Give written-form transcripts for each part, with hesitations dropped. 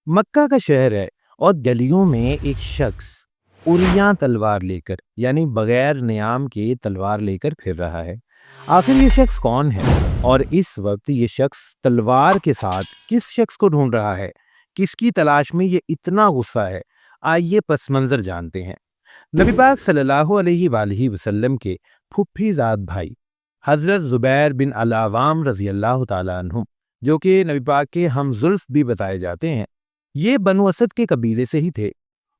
مکہ کا شہر ہے اور گلیوں میں ایک شخص اریاں تلوار لے کر یعنی بغیر نیام کے تلوار لے کر پھر رہا ہے۔ آخر یہ شخص کون ہے اور اس وقت یہ شخص تلوار کے ساتھ کس شخص کو ڈھونڈ رہا ہے؟ کس کی تلاش میں یہ اتنا غصہ ہے؟ آئیے پس منظر جانتے ہیں۔ نبی پاک صلی اللہ علیہ وآلہ وسلم کے پھپھی زاد بھائی حضرت زبیر بن العوام رضی اللہ تعالیٰ عنہ، جو کہ نبی پاک کے ہم زلف بھی بتائے جاتے ہیں، یہ بنو اسد کے قبیلے سے ہی تھے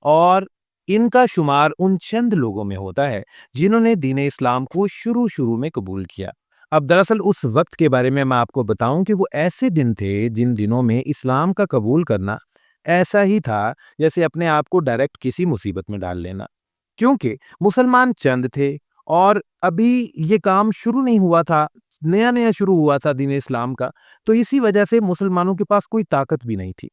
اور ان کا شمار ان چند لوگوں میں ہوتا ہے جنہوں نے دین اسلام کو شروع میں قبول کیا۔ اب دراصل اس وقت کے بارے میں آپ کو بتاؤں کہ وہ ایسے دن تھے جن دنوں میں اسلام کا قبول کرنا ایسا ہی تھا جیسے اپنے آپ کو ڈائریکٹ کسی مصیبت میں ڈال لینا، کیونکہ مسلمان چند تھے اور ابھی یہ کام شروع نہیں ہوا تھا، نیا شروع ہوا تھا دین اسلام کا، تو اسی وجہ سے مسلمانوں کے پاس کوئی طاقت بھی نہیں تھی،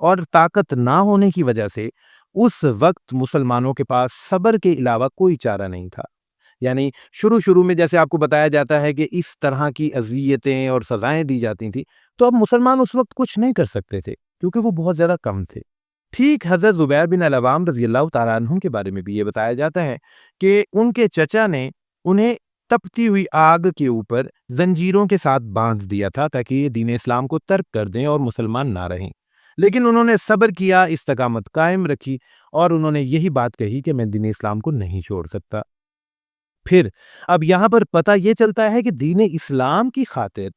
اور طاقت نہ ہونے کی وجہ سے اس وقت مسلمانوں کے پاس صبر کے علاوہ کوئی چارہ نہیں تھا۔ یعنی شروع میں جیسے آپ کو بتایا جاتا ہے کہ اس طرح کی اذیتیں اور سزائیں دی جاتی تھیں، تو اب مسلمان اس وقت کچھ نہیں کر سکتے تھے کیونکہ وہ بہت زیادہ کم تھے۔ ٹھیک حضرت زبیر بن العوام رضی اللہ تعالیٰ عنہ کے بارے میں بھی یہ بتایا جاتا ہے کہ ان کے چچا نے انہیں تپتی ہوئی آگ کے اوپر زنجیروں کے ساتھ باندھ دیا تھا تاکہ یہ دین اسلام کو ترک کر دیں اور مسلمان نہ رہیں، لیکن انہوں نے صبر کیا، استقامت قائم رکھی اور انہوں نے یہی بات کہی کہ میں دین اسلام کو نہیں چھوڑ سکتا۔ پھر اب یہاں پر پتہ یہ چلتا ہے کہ دین اسلام کی خاطر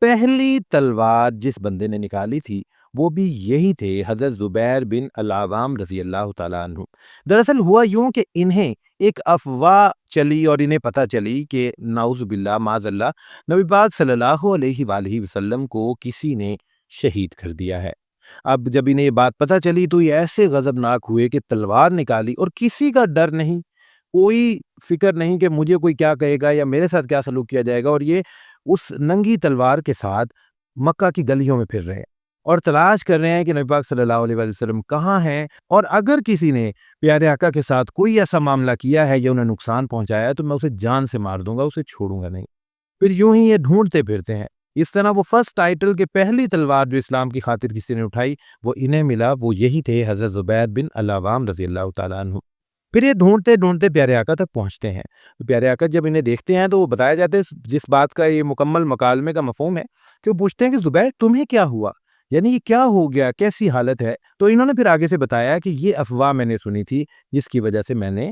پہلی تلوار جس بندے نے نکالی تھی وہ بھی یہی تھے حضرت زبیر بن العوام رضی اللہ تعالیٰ عنہ۔ دراصل ہوا یوں کہ انہیں ایک افواہ چلی اور انہیں پتہ چلی کہ نعوذ باللہ معاذ اللہ نبی پاک صلی اللہ علیہ وآلہ وسلم کو کسی نے شہید کر دیا ہے۔ اب جب انہیں یہ بات پتہ چلی تو یہ ایسے غضبناک ہوئے کہ تلوار نکالی اور کسی کا ڈر نہیں، کوئی فکر نہیں کہ مجھے کوئی کیا کہے گا یا میرے ساتھ کیا سلوک کیا جائے گا، اور یہ اس ننگی تلوار کے ساتھ مکہ کی گلیوں میں پھر رہے ہیں اور تلاش کر رہے ہیں کہ نبی پاک صلی اللہ علیہ وسلم کہاں ہیں، اور اگر کسی نے پیارے آقا کے ساتھ کوئی ایسا معاملہ کیا ہے یا انہیں نقصان پہنچایا ہے تو میں اسے جان سے مار دوں گا، اسے چھوڑوں گا نہیں۔ پھر یوں ہی یہ ڈھونڈتے پھرتے ہیں۔ اس طرح وہ فرسٹ ٹائٹل کے پہلی تلوار جو اسلام کی خاطر کسی نے اٹھائی وہ انہیں ملا، وہ یہی تھے حضرت زبیر بن العوام رضی اللہ تعالیٰ عنہ۔ پھر یہ ڈھونڈتے پیارے آقا تک پہنچتے ہیں۔ پیارے آقا جب انہیں دیکھتے ہیں تو وہ بتایا جاتا ہے، جس بات کا یہ مکمل مکالمے کا مفہوم ہے کہ وہ پوچھتے ہیں کہ زبیر تمہیں کیا ہوا، یعنی یہ کیا ہو گیا، کیسی حالت ہے؟ تو انہوں نے پھر آگے سے بتایا کہ یہ افواہ میں نے سنی تھی جس کی وجہ سے میں نے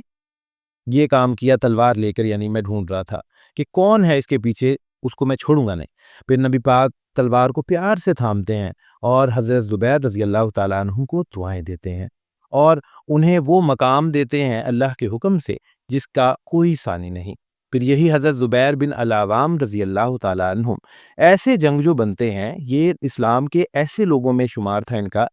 یہ کام کیا تلوار لے کر، یعنی میں ڈھونڈ رہا تھا کہ کون ہے اس کے پیچھے، اس کو میں چھوڑوں گا نہیں۔ پھر نبی پاک تلوار کو پیار سے تھامتے ہیں اور حضرت زبیر رضی اللہ تعالیٰ عنہ کو دعائیں دیتے ہیں اور انہیں وہ مقام دیتے ہیں اللہ کے حکم سے جس کا کوئی ثانی نہیں۔ پھر یہی حضرت زبیر بن العوام رضی اللہ تعالیٰ عنہ ایسے جنگجو بنتے ہیں، یہ اسلام کے ایسے لوگوں میں شمار تھا ان کا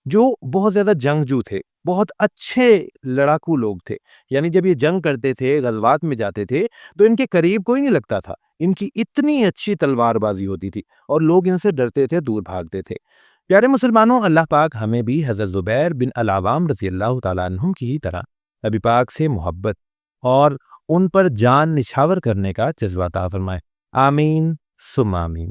جو بہت زیادہ جنگجو تھے، بہت اچھے لڑاکو لوگ تھے۔ یعنی جب یہ جنگ کرتے تھے، غزوات میں جاتے تھے تو ان کے قریب کوئی نہیں لگتا تھا، ان کی اتنی اچھی تلوار بازی ہوتی تھی اور لوگ ان سے ڈرتے تھے، دور بھاگتے تھے۔ پیارے مسلمانوں، اللہ پاک ہمیں بھی حضرت زبیر بن العوام رضی اللہ تعالیٰ عنہ کی ہی طرح نبی پاک سے محبت اور ان پر جان نچھاور کرنے کا جذبہ عطا فرمائے۔ آمین ثم آمین۔